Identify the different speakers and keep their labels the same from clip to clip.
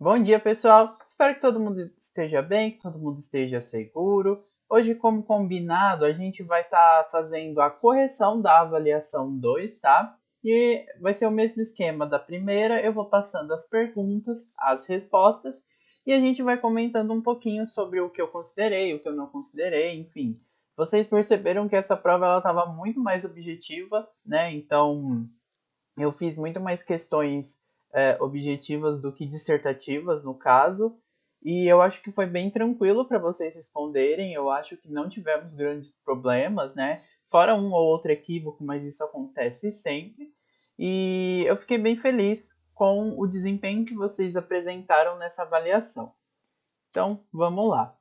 Speaker 1: Bom dia, pessoal. Espero que todo mundo esteja bem, que todo mundo esteja seguro. Hoje, como combinado, a gente vai estar fazendo a correção da avaliação 2, tá? E vai ser o mesmo esquema da primeira. Eu vou passando as perguntas, as respostas, e a gente vai comentando um pouquinho sobre o que eu considerei, o que eu não considerei, enfim. Vocês perceberam que essa prova ela estava muito mais objetiva, né? Então, eu fiz muito mais questões objetivas do que dissertativas, no caso, e eu acho que foi bem tranquilo para vocês responderem. Eu acho que não tivemos grandes problemas, né? Fora um ou outro equívoco, mas isso acontece sempre. E eu fiquei bem feliz com o desempenho que vocês apresentaram nessa avaliação. Então, vamos lá.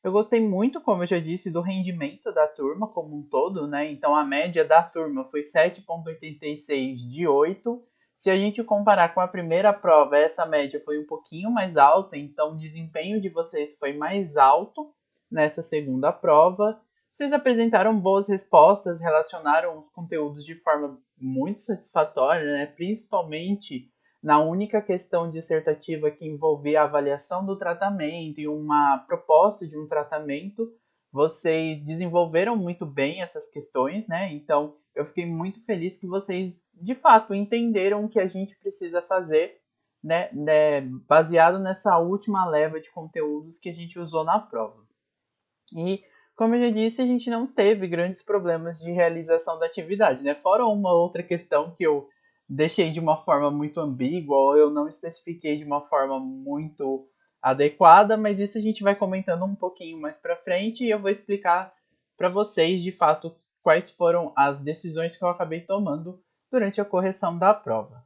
Speaker 1: Eu gostei muito, como eu já disse, do rendimento da turma como um todo, né? Então, a média da turma foi 7,86 de 8. Se a gente comparar com a primeira prova, essa média foi um pouquinho mais alta, então o desempenho de vocês foi mais alto nessa segunda prova. Vocês apresentaram boas respostas, relacionaram os conteúdos de forma muito satisfatória, né? Principalmente na única questão dissertativa que envolvia a avaliação do tratamento e uma proposta de um tratamento, vocês desenvolveram muito bem essas questões, né? Então, eu fiquei muito feliz que vocês, de fato, entenderam o que a gente precisa fazer, né, baseado nessa última leva de conteúdos que a gente usou na prova. E, como eu já disse, a gente não teve grandes problemas de realização da atividade, né? Fora uma outra questão que eu deixei de uma forma muito ambígua, ou eu não especifiquei de uma forma muito adequada, mas isso a gente vai comentando um pouquinho mais para frente e eu vou explicar para vocês, de fato, quais foram as decisões que eu acabei tomando durante a correção da prova.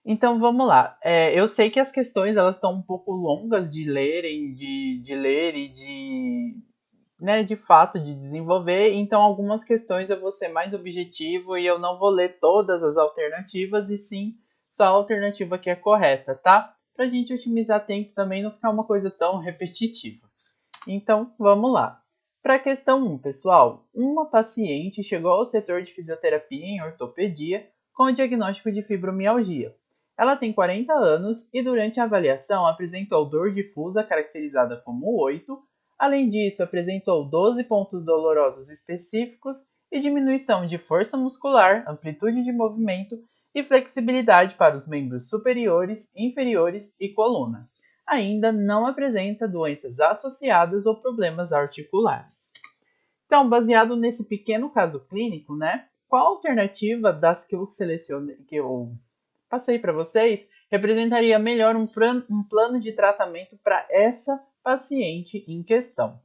Speaker 1: Então vamos lá. Eu sei que as questões elas estão um pouco longas de lerem, de ler e de fato de desenvolver, então algumas questões eu vou ser mais objetivo e eu não vou ler todas as alternativas e sim só a alternativa que é correta, tá? Pra gente otimizar tempo também e não ficar uma coisa tão repetitiva. Então, vamos lá. Para a questão 1, pessoal, uma paciente chegou ao setor de fisioterapia em ortopedia com o diagnóstico de fibromialgia. Ela tem 40 anos e durante a avaliação apresentou dor difusa caracterizada como 8. Além disso, apresentou 12 pontos dolorosos específicos e diminuição de força muscular, amplitude de movimento e flexibilidade para os membros superiores, inferiores e coluna. Ainda não apresenta doenças associadas ou problemas articulares. Então, baseado nesse pequeno caso clínico, né, qual alternativa das que eu selecionei, que eu passei para vocês, representaria melhor um plano de tratamento para essa paciente em questão?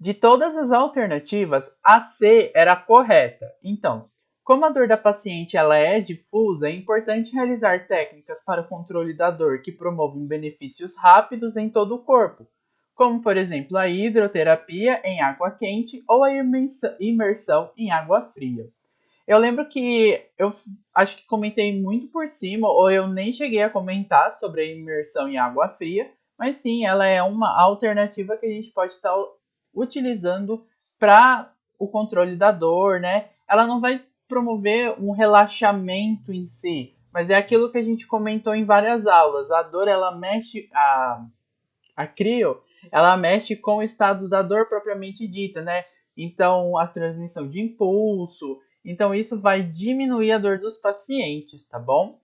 Speaker 1: De todas as alternativas, a C era a correta. Então, como a dor da paciente ela é difusa, é importante realizar técnicas para o controle da dor que promovam benefícios rápidos em todo o corpo, como, por exemplo, a hidroterapia em água quente ou a imersão em água fria. Eu lembro que eu acho que comentei muito por cima, ou eu nem cheguei a comentar sobre a imersão em água fria, mas sim, ela é uma alternativa que a gente pode estar utilizando para o controle da dor, né? Ela não vai promover um relaxamento em si, mas é aquilo que a gente comentou em várias aulas. A dor, ela mexe, a crio, ela mexe com o estado da dor propriamente dita, né? Então, a transmissão de impulso. Então, isso vai diminuir a dor dos pacientes, tá bom?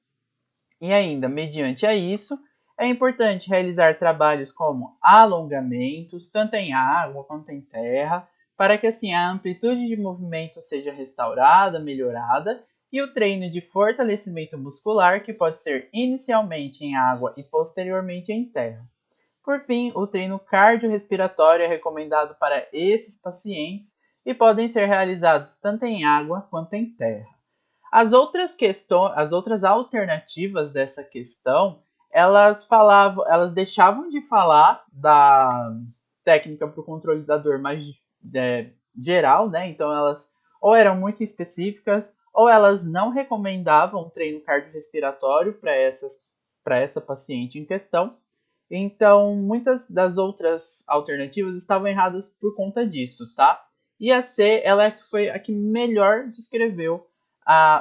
Speaker 1: E ainda, mediante a isso, é importante realizar trabalhos como alongamentos, tanto em água quanto em terra, para que assim a amplitude de movimento seja restaurada, melhorada, e o treino de fortalecimento muscular, que pode ser inicialmente em água e posteriormente em terra. Por fim, o treino cardiorrespiratório é recomendado para esses pacientes e podem ser realizados tanto em água quanto em terra. As outras alternativas dessa questão, elas deixavam de falar da técnica para o controle da dor mais geral, né? Então elas ou eram muito específicas ou elas não recomendavam treino cardiorrespiratório para essa paciente em questão. Então, muitas das outras alternativas estavam erradas por conta disso, tá? E a C, ela foi a que melhor descreveu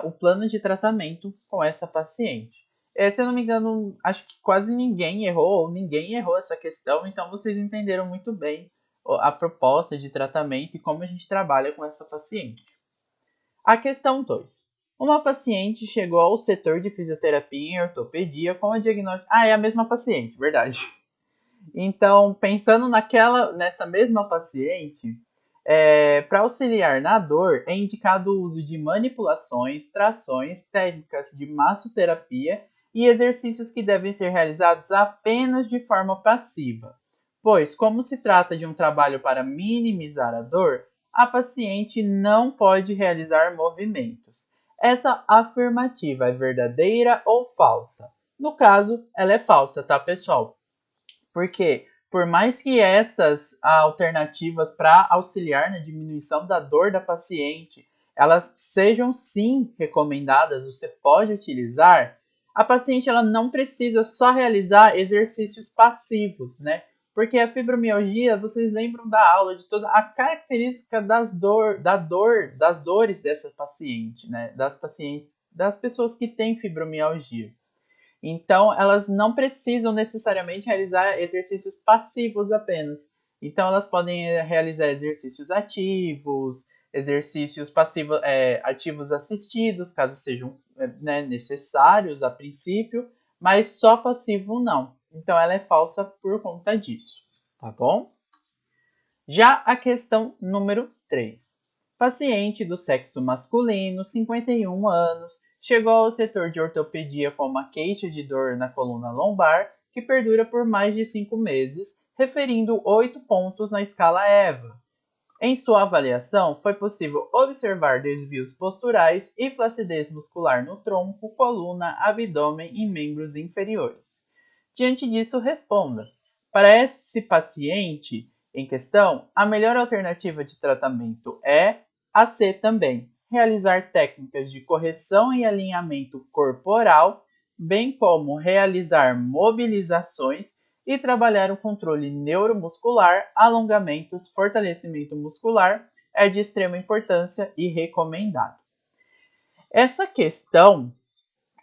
Speaker 1: o plano de tratamento com essa paciente. Se eu não me engano, acho que quase ninguém errou, ou ninguém errou essa questão, então vocês entenderam muito bem a proposta de tratamento e como a gente trabalha com essa paciente. A questão 2. Uma paciente chegou ao setor de fisioterapia e ortopedia com a diagnóstico... é a mesma paciente, verdade. Então, pensando nessa mesma paciente, para auxiliar na dor, é indicado o uso de manipulações, trações, técnicas de massoterapia e exercícios que devem ser realizados apenas de forma passiva. Pois, como se trata de um trabalho para minimizar a dor, a paciente não pode realizar movimentos. Essa afirmativa é verdadeira ou falsa? No caso, ela é falsa, tá, pessoal? Porque, por mais que essas alternativas para auxiliar na diminuição da dor da paciente, elas sejam sim recomendadas, você pode utilizar, a paciente ela não precisa só realizar exercícios passivos, né? Porque a fibromialgia, vocês lembram da aula de toda a característica das dores dessa paciente, né? Das pessoas que têm fibromialgia. Então, elas não precisam necessariamente realizar exercícios passivos apenas. Então, elas podem realizar exercícios ativos, exercícios ativos assistidos, caso sejam necessários a princípio, mas só passivo não. Então, ela é falsa por conta disso, tá bom? Já a questão número 3. Paciente do sexo masculino, 51 anos, chegou ao setor de ortopedia com uma queixa de dor na coluna lombar que perdura por mais de 5 meses, referindo 8 pontos na escala EVA. Em sua avaliação, foi possível observar desvios posturais e flacidez muscular no tronco, coluna, abdômen e membros inferiores. Diante disso, responda. Para esse paciente em questão, a melhor alternativa de tratamento é a C também. Realizar técnicas de correção e alinhamento corporal, bem como realizar mobilizações e trabalhar o controle neuromuscular, alongamentos, fortalecimento muscular é de extrema importância e recomendado. Essa questão,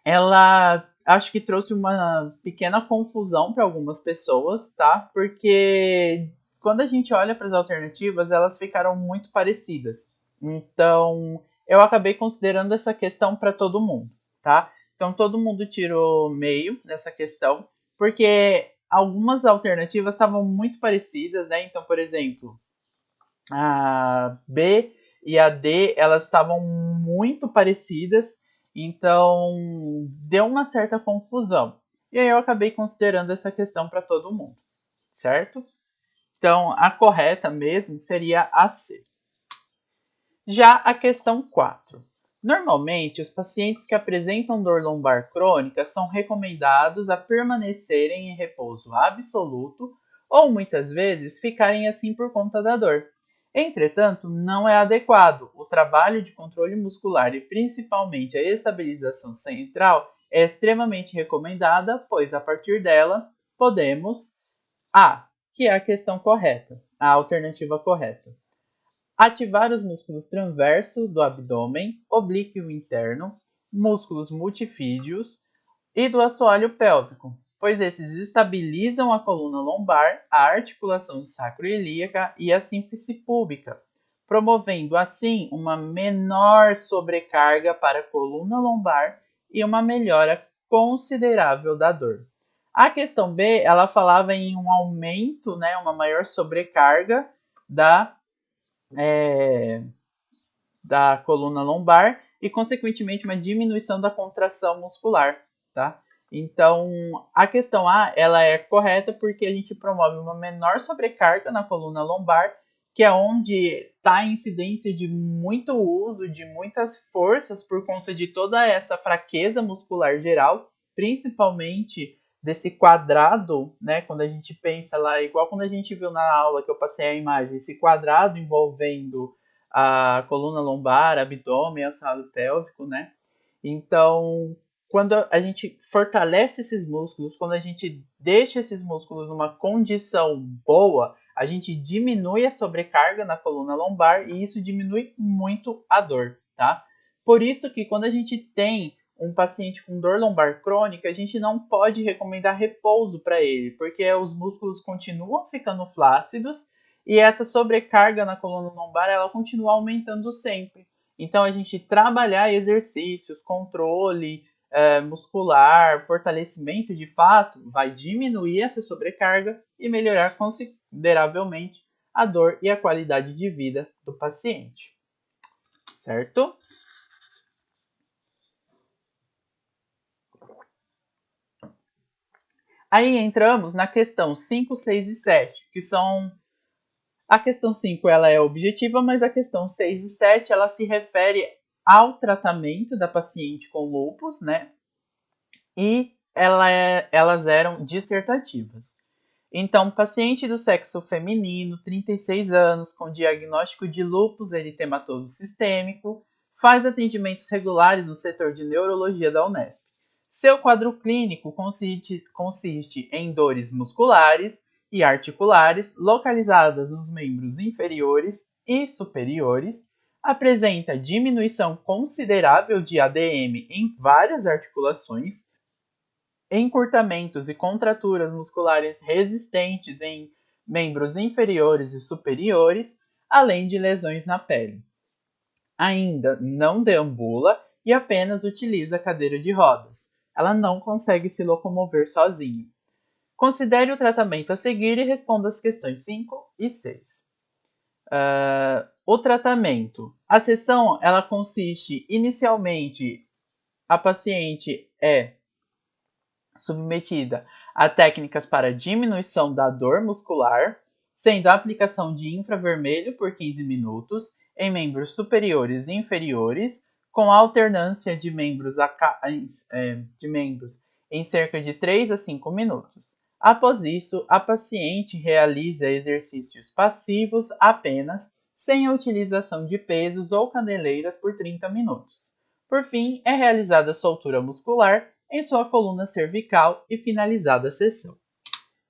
Speaker 1: ela acho que trouxe uma pequena confusão para algumas pessoas, tá? Porque quando a gente olha para as alternativas, elas ficaram muito parecidas. Então, eu acabei considerando essa questão para todo mundo, tá? Então, todo mundo tirou meio nessa questão, porque algumas alternativas estavam muito parecidas, né? Então, por exemplo, a B e a D, elas estavam muito parecidas, então deu uma certa confusão. E aí eu acabei considerando essa questão para todo mundo, certo? Então a correta mesmo seria a C. Já a questão 4. Normalmente, os pacientes que apresentam dor lombar crônica são recomendados a permanecerem em repouso absoluto ou muitas vezes ficarem assim por conta da dor. Entretanto, não é adequado. O trabalho de controle muscular e principalmente a estabilização central é extremamente recomendada, pois a partir dela podemos que é a questão correta, a alternativa correta. Ativar os músculos transversos do abdômen, oblíquo interno, músculos multifídeos e do assoalho pélvico, pois esses estabilizam a coluna lombar, a articulação sacroiliaca e a símfise púbica, promovendo assim uma menor sobrecarga para a coluna lombar e uma melhora considerável da dor. A questão B, ela falava em um aumento, né, uma maior sobrecarga da coluna lombar e, consequentemente, uma diminuição da contração muscular, tá? Então, a questão A, ela é correta porque a gente promove uma menor sobrecarga na coluna lombar, que é onde está a incidência de muito uso, de muitas forças por conta de toda essa fraqueza muscular geral, principalmente desse quadrado, né? Quando a gente pensa lá, igual quando a gente viu na aula que eu passei a imagem, esse quadrado envolvendo a coluna lombar, abdômen, assoalho pélvico, né? Então, quando a gente fortalece esses músculos, quando a gente deixa esses músculos numa condição boa, a gente diminui a sobrecarga na coluna lombar e isso diminui muito a dor, tá? Por isso que quando a gente tem um paciente com dor lombar crônica, a gente não pode recomendar repouso para ele, porque os músculos continuam ficando flácidos e essa sobrecarga na coluna lombar ela continua aumentando sempre. Então, a gente trabalhar exercícios, controle muscular, fortalecimento de fato, vai diminuir essa sobrecarga e melhorar consideravelmente a dor e a qualidade de vida do paciente. Certo? Aí entramos na questão 5, 6 e 7, que são... A questão 5 ela é objetiva, mas a questão 6 e 7 ela se refere ao tratamento da paciente com lúpus, né? E elas eram dissertativas. Então, paciente do sexo feminino, 36 anos, com diagnóstico de lúpus eritematoso sistêmico, faz atendimentos regulares no setor de neurologia da Unesp. Seu quadro clínico consiste em dores musculares e articulares localizadas nos membros inferiores e superiores, apresenta diminuição considerável de ADM em várias articulações, encurtamentos e contraturas musculares resistentes em membros inferiores e superiores, além de lesões na pele. Ainda não deambula e apenas utiliza cadeira de rodas. Ela não consegue se locomover sozinha. Considere o tratamento a seguir e responda as questões 5 e 6. O tratamento. A sessão ela consiste inicialmente, a paciente é submetida a técnicas para diminuição da dor muscular, sendo a aplicação de infravermelho por 15 minutos em membros superiores e inferiores, com alternância de membros em cerca de 3 a 5 minutos. Após isso, a paciente realiza exercícios passivos apenas, sem a utilização de pesos ou caneleiras por 30 minutos. Por fim, é realizada a soltura muscular em sua coluna cervical e finalizada a sessão.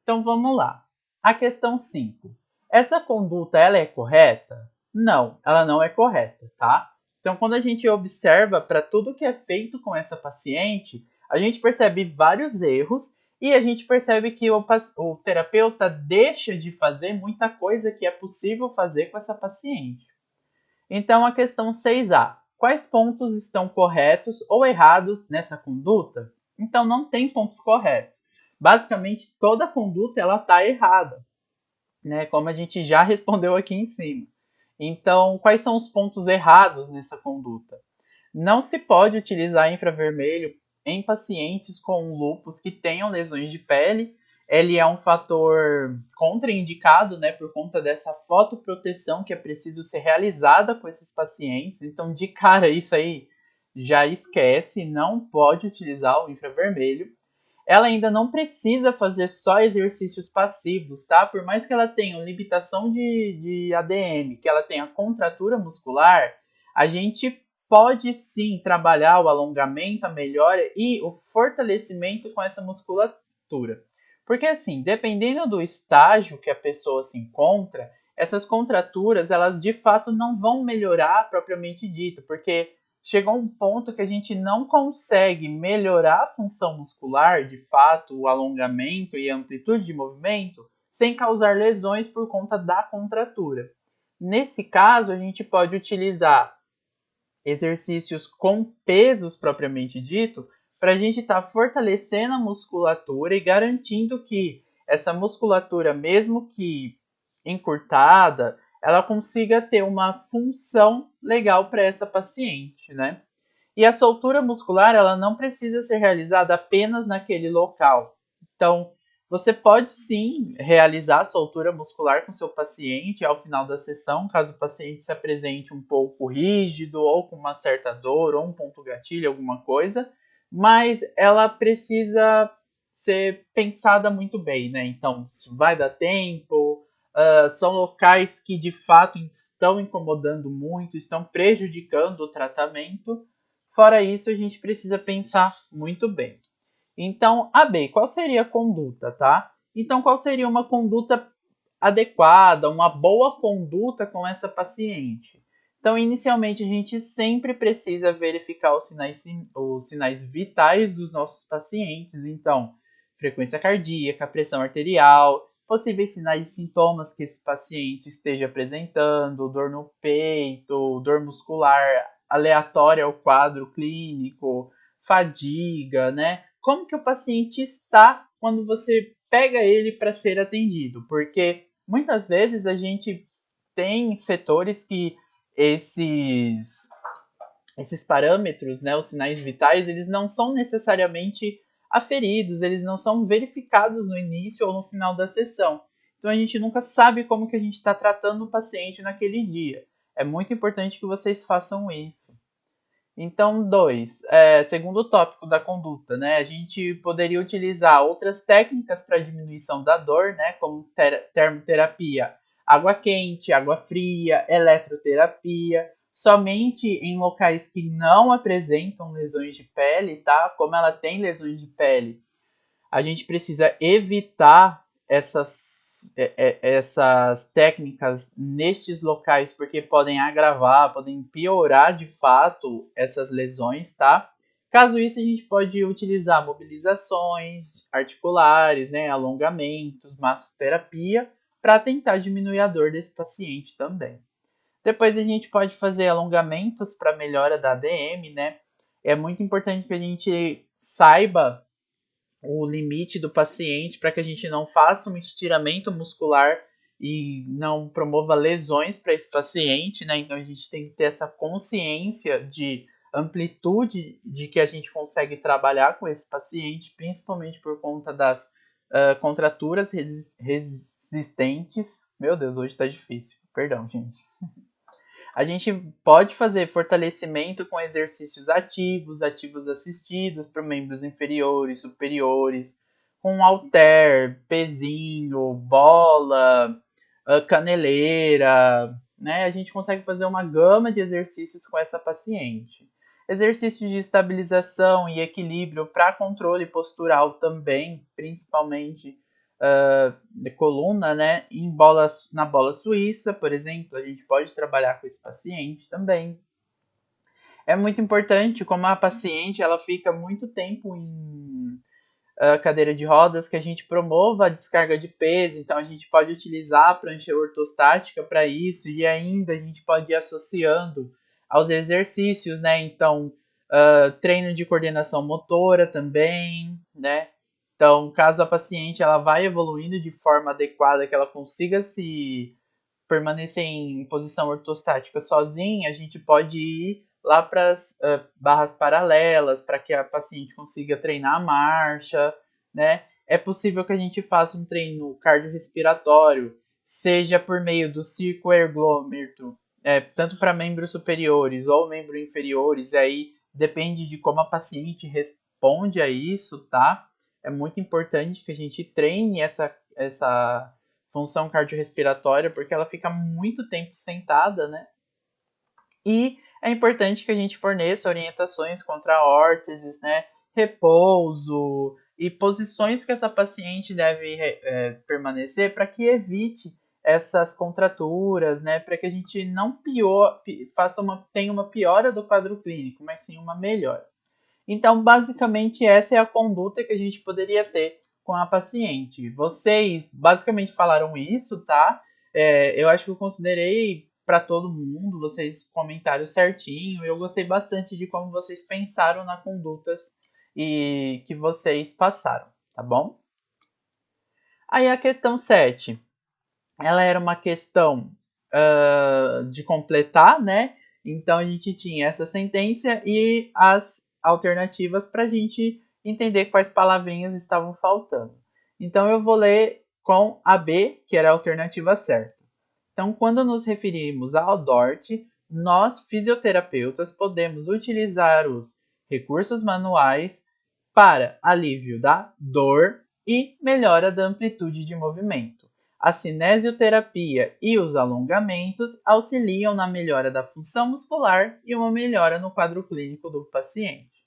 Speaker 1: Então vamos lá. A questão 5. Essa conduta ela é correta? Não, ela não é correta, tá? Então quando a gente observa para tudo que é feito com essa paciente, a gente percebe vários erros e a gente percebe que o terapeuta deixa de fazer muita coisa que é possível fazer com essa paciente. Então a questão 6A. Quais pontos estão corretos ou errados nessa conduta? Então não tem pontos corretos. Basicamente toda a conduta ela está errada, né? Como a gente já respondeu aqui em cima. Então quais são os pontos errados nessa conduta? Não se pode utilizar infravermelho em pacientes com lúpus que tenham lesões de pele. Ele é um fator contraindicado, né, por conta dessa fotoproteção que é preciso ser realizada com esses pacientes. Então, de cara, isso aí já esquece, não pode utilizar o infravermelho. Ela ainda não precisa fazer só exercícios passivos, tá? Por mais que ela tenha limitação de ADM, que ela tenha contratura muscular, a gente pode sim trabalhar o alongamento, a melhora e o fortalecimento com essa musculatura. Porque assim, dependendo do estágio que a pessoa se encontra, essas contraturas, elas de fato não vão melhorar propriamente dito, porque chegou um ponto que a gente não consegue melhorar a função muscular, de fato, o alongamento e a amplitude de movimento, sem causar lesões por conta da contratura. Nesse caso, a gente pode utilizar exercícios com pesos propriamente dito, para a gente estar fortalecendo a musculatura e garantindo que essa musculatura, mesmo que encurtada, ela consiga ter uma função legal para essa paciente, né? E a soltura muscular, ela não precisa ser realizada apenas naquele local. Então, você pode sim realizar a soltura muscular com seu paciente ao final da sessão, caso o paciente se apresente um pouco rígido ou com uma certa dor ou um ponto gatilho, alguma coisa, mas ela precisa ser pensada muito bem, né? Então, vai dar tempo, são locais que de fato estão incomodando muito, estão prejudicando o tratamento. Fora isso, a gente precisa pensar muito bem. Então, AB, qual seria a conduta, tá? Então, qual seria uma conduta adequada, uma boa conduta com essa paciente? Então, inicialmente, a gente sempre precisa verificar os sinais vitais dos nossos pacientes. Então, frequência cardíaca, pressão arterial, possíveis sinais e sintomas que esse paciente esteja apresentando, dor no peito, dor muscular aleatória ao quadro clínico, fadiga, né? Como que o paciente está quando você pega ele para ser atendido? Porque muitas vezes a gente tem setores que esses parâmetros, né, os sinais vitais, eles não são necessariamente aferidos, eles não são verificados no início ou no final da sessão. Então a gente nunca sabe como que a gente está tratando o paciente naquele dia. É muito importante que vocês façam isso. Então, segundo tópico da conduta, né? A gente poderia utilizar outras técnicas para diminuição da dor, né? Como termoterapia, água quente, água fria, eletroterapia, somente em locais que não apresentam lesões de pele, tá? Como ela tem lesões de pele, a gente precisa evitar essas técnicas nestes locais, porque podem agravar, podem piorar de fato essas lesões, tá? Caso isso, a gente pode utilizar mobilizações articulares, né, alongamentos, massoterapia, para tentar diminuir a dor desse paciente também. Depois a gente pode fazer alongamentos para melhora da ADM, né? É muito importante que a gente saiba o limite do paciente para que a gente não faça um estiramento muscular e não promova lesões para esse paciente, né? Então a gente tem que ter essa consciência de amplitude de que a gente consegue trabalhar com esse paciente, principalmente por conta das contraturas resistentes. Meu Deus, hoje está difícil. Perdão, gente. A gente pode fazer fortalecimento com exercícios ativos assistidos para membros inferiores, superiores, com halter, pezinho, bola, caneleira, né? A gente consegue fazer uma gama de exercícios com essa paciente. Exercícios de estabilização e equilíbrio para controle postural também, principalmente de coluna, né? Na bola suíça, por exemplo, a gente pode trabalhar com esse paciente também. É muito importante, como a paciente ela fica muito tempo em cadeira de rodas, que a gente promova a descarga de peso, então a gente pode utilizar a prancha ortostática para isso, e ainda a gente pode ir associando aos exercícios, né? Então, treino de coordenação motora também, né? Então, caso a paciente ela vai evoluindo de forma adequada, que ela consiga se permanecer em posição ortostática sozinha, a gente pode ir lá para as barras paralelas, para que a paciente consiga treinar a marcha, né? É possível que a gente faça um treino cardiorrespiratório, seja por meio do circoergômetro, tanto para membros superiores ou membros inferiores, aí depende de como a paciente responde a isso, tá? É muito importante que a gente treine essa função cardiorrespiratória, porque ela fica muito tempo sentada, né? E é importante que a gente forneça orientações contra órteses, né? Repouso e posições que essa paciente deve permanecer para que evite essas contraturas, né? Para que a gente não tenha uma piora do quadro clínico, mas sim uma melhora. Então, basicamente, essa é a conduta que a gente poderia ter com a paciente. Vocês basicamente falaram isso, tá? Eu acho que eu considerei para todo mundo, vocês comentaram certinho. Eu gostei bastante de como vocês pensaram nas condutas e que vocês passaram, tá bom? Aí a questão 7. Ela era uma questão de completar, né? Então a gente tinha essa sentença e as alternativas para a gente entender quais palavrinhas estavam faltando. Então eu vou ler com a B, que era a alternativa certa. Então, quando nos referimos ao DORT, nós fisioterapeutas podemos utilizar os recursos manuais para alívio da dor e melhora da amplitude de movimento. A cinesioterapia e os alongamentos auxiliam na melhora da função muscular e uma melhora no quadro clínico do paciente.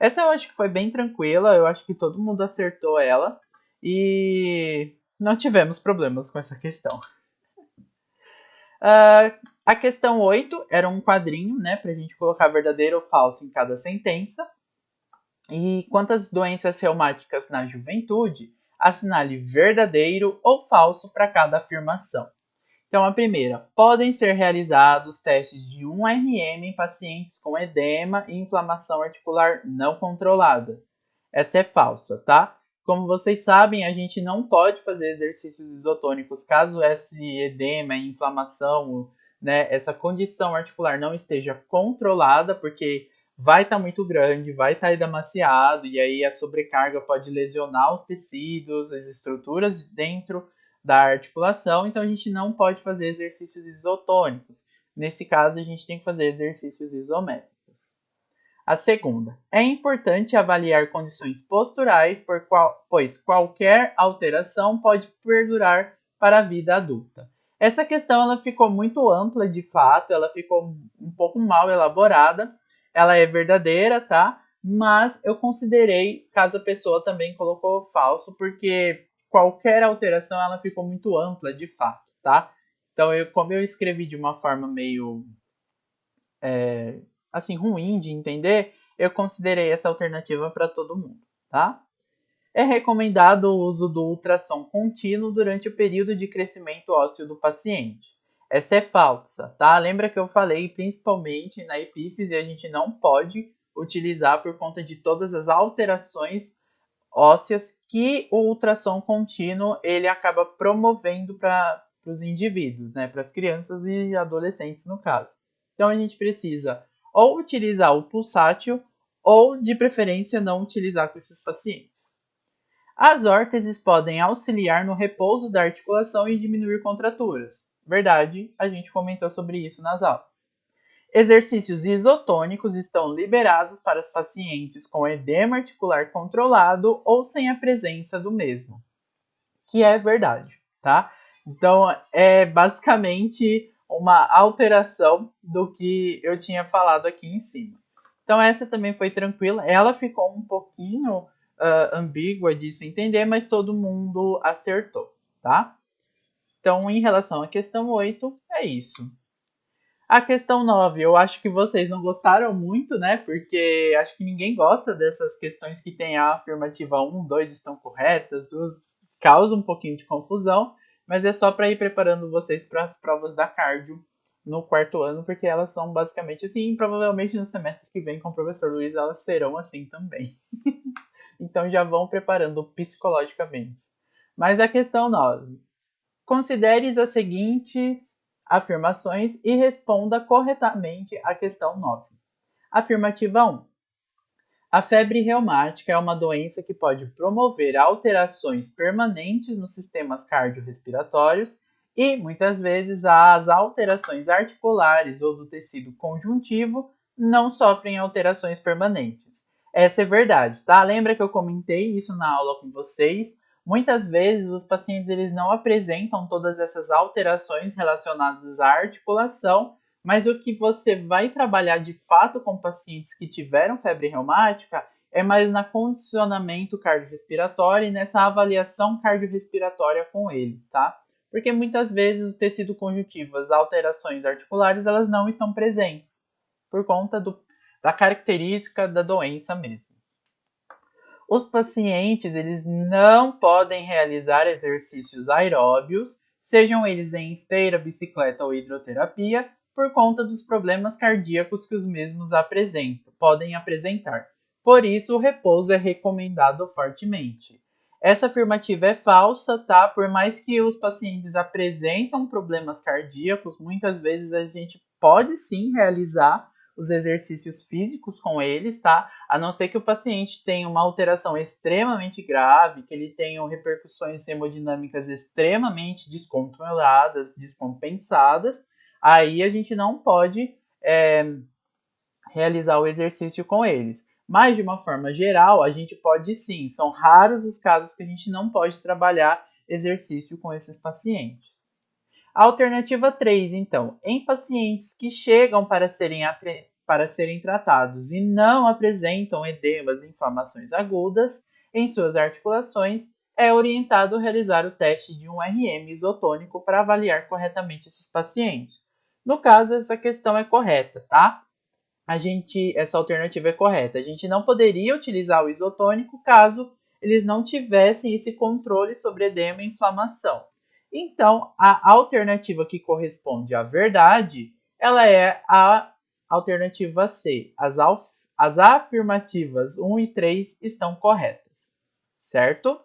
Speaker 1: Essa eu acho que foi bem tranquila, eu acho que todo mundo acertou ela e não tivemos problemas com essa questão. A questão 8 era um quadrinho, né, para a gente colocar verdadeiro ou falso em cada sentença. E quantas doenças reumáticas na juventude? Assinale verdadeiro ou falso para cada afirmação. Então, a primeira, podem ser realizados testes de 1RM em pacientes com edema e inflamação articular não controlada. Essa é falsa, tá? Como vocês sabem, a gente não pode fazer exercícios isotônicos caso esse edema e inflamação, né, essa condição articular não esteja controlada, porque vai estar muito grande, vai estar edemaciado, e aí a sobrecarga pode lesionar os tecidos, as estruturas dentro da articulação, então a gente não pode fazer exercícios isotônicos. Nesse caso, a gente tem que fazer exercícios isométricos. A segunda, é importante avaliar condições posturais, pois qualquer alteração pode perdurar para a vida adulta. Essa questão ela ficou muito ampla de fato, ela ficou um pouco mal elaborada, ela é verdadeira, tá? Mas eu considerei, caso a pessoa também colocou falso, porque qualquer alteração ela ficou muito ampla de fato, tá? Então, como eu escrevi de uma forma meio assim ruim de entender, eu considerei essa alternativa para todo mundo, tá? É recomendado o uso do ultrassom contínuo durante o período de crescimento ósseo do paciente. Essa é falsa, tá? Lembra que eu falei, principalmente na epífise, a gente não pode utilizar por conta de todas as alterações ósseas que o ultrassom contínuo ele acaba promovendo para os indivíduos, né? Para as crianças e adolescentes no caso. Então a gente precisa ou utilizar o pulsátil ou, de preferência, não utilizar com esses pacientes. As órteses podem auxiliar no repouso da articulação e diminuir contraturas. Verdade, a gente comentou sobre isso nas aulas. Exercícios isotônicos estão liberados para os pacientes com edema articular controlado ou sem a presença do mesmo, que é verdade, tá? Então, é basicamente uma alteração do que eu tinha falado aqui em cima. Então, essa também foi tranquila. Ela ficou um pouquinho ambígua de se entender, mas todo mundo acertou, tá? Então, em relação à questão 8, é isso. A questão 9, eu acho que vocês não gostaram muito, né? Porque acho que ninguém gosta dessas questões que tem a afirmativa 1, 2 estão corretas, 2 causa um pouquinho de confusão, mas é só para ir preparando vocês para as provas da cardio no quarto ano, porque elas são basicamente assim, e provavelmente no semestre que vem com o professor Luiz elas serão assim também. Então já vão preparando psicologicamente. Mas a questão 9. Considere as seguintes afirmações e responda corretamente a questão 9. Afirmativa 1. A febre reumática é uma doença que pode promover alterações permanentes nos sistemas cardiorrespiratórios e, muitas vezes, as alterações articulares ou do tecido conjuntivo não sofrem alterações permanentes. Essa é verdade, tá? Lembra que eu comentei isso na aula com vocês? Muitas vezes os pacientes eles não apresentam todas essas alterações relacionadas à articulação, mas o que você vai trabalhar de fato com pacientes que tiveram febre reumática é mais na condicionamento cardiorrespiratório e nessa avaliação cardiorrespiratória com ele, tá? Porque muitas vezes o tecido conjuntivo, as alterações articulares, elas não estão presentes por conta da característica da doença mesmo. Os pacientes eles não podem realizar exercícios aeróbios, sejam eles em esteira, bicicleta ou hidroterapia, por conta dos problemas cardíacos que os mesmos podem apresentar. Por isso, o repouso é recomendado fortemente. Essa afirmativa é falsa, tá? Por mais que os pacientes apresentam problemas cardíacos, muitas vezes a gente pode sim realizar os exercícios físicos com eles, tá? A não ser que o paciente tenha uma alteração extremamente grave, que ele tenha repercussões hemodinâmicas extremamente descontroladas, descompensadas, aí a gente não pode realizar o exercício com eles. Mas, de uma forma geral, a gente pode sim. São raros os casos que a gente não pode trabalhar exercício com esses pacientes. A alternativa 3, então, em pacientes que chegam para serem tratados e não apresentam edemas e inflamações agudas em suas articulações, é orientado realizar o teste de um RM isotônico para avaliar corretamente esses pacientes. No caso, essa questão é correta, tá? Essa alternativa é correta. A gente não poderia utilizar o isotônico caso eles não tivessem esse controle sobre edema e inflamação. Então, a alternativa que corresponde à verdade, ela é a alternativa C. As afirmativas 1 e 3 estão corretas, certo?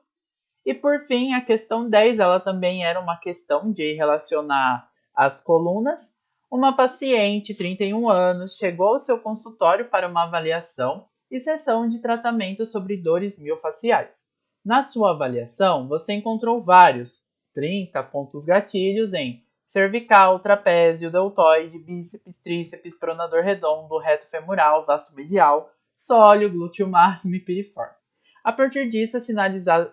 Speaker 1: E por fim, a questão 10, ela também era uma questão de relacionar as colunas. Uma paciente, 31 anos, chegou ao seu consultório para uma avaliação e sessão de tratamento sobre dores miofaciais. Na sua avaliação, você encontrou vários, 30 pontos gatilhos em cervical, trapézio, deltoide, bíceps, tríceps, pronador redondo, reto femoral, vasto medial, sóleo, glúteo máximo e piriforme. A partir disso, é sinalizar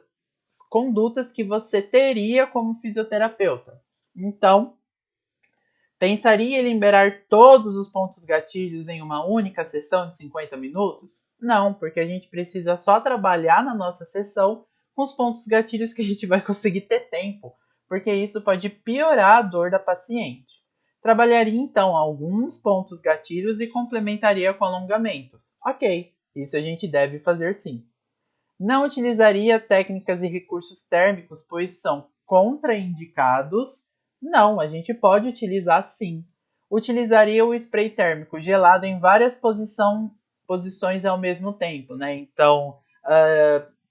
Speaker 1: condutas que você teria como fisioterapeuta. Então, pensaria em liberar todos os pontos gatilhos em uma única sessão de 50 minutos? Não, porque a gente precisa só trabalhar na nossa sessão com os pontos gatilhos que a gente vai conseguir ter tempo, porque isso pode piorar a dor da paciente. Trabalharia então alguns pontos gatilhos e complementaria com alongamentos. Ok, isso a gente deve fazer sim. Não utilizaria técnicas e recursos térmicos, pois são contraindicados? Não, a gente pode utilizar sim. Utilizaria o spray térmico gelado em várias posições ao mesmo tempo, né? Então,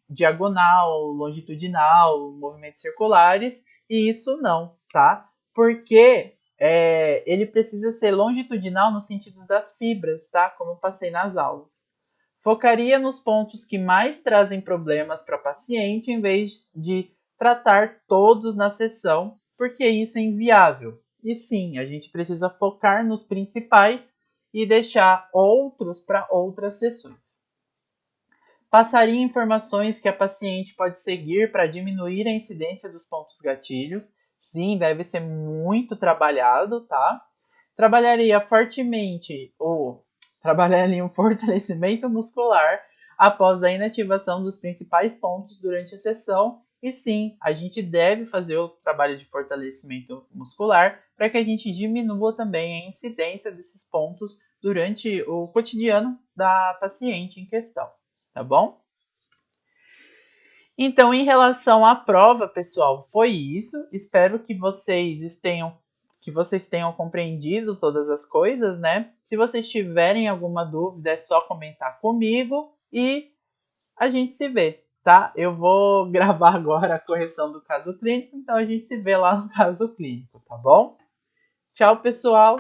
Speaker 1: diagonal, longitudinal, movimentos circulares, e isso não, tá? Porque ele precisa ser longitudinal no sentido das fibras, tá? Como eu passei nas aulas. Focaria nos pontos que mais trazem problemas para o paciente, em vez de tratar todos na sessão, porque isso é inviável. E sim, a gente precisa focar nos principais e deixar outros para outras sessões. Passaria informações que a paciente pode seguir para diminuir a incidência dos pontos gatilhos. Sim, deve ser muito trabalhado, tá? Trabalharia fortemente trabalharia um fortalecimento muscular após a inativação dos principais pontos durante a sessão. E sim, a gente deve fazer o trabalho de fortalecimento muscular para que a gente diminua também a incidência desses pontos durante o cotidiano da paciente em questão, tá bom? Então, em relação à prova, pessoal, foi isso. Espero que vocês tenham compreendido todas as coisas, né? Se vocês tiverem alguma dúvida, é só comentar comigo e a gente se vê, tá? Eu vou gravar agora a correção do caso clínico, então a gente se vê lá no caso clínico, tá bom? Tchau, pessoal!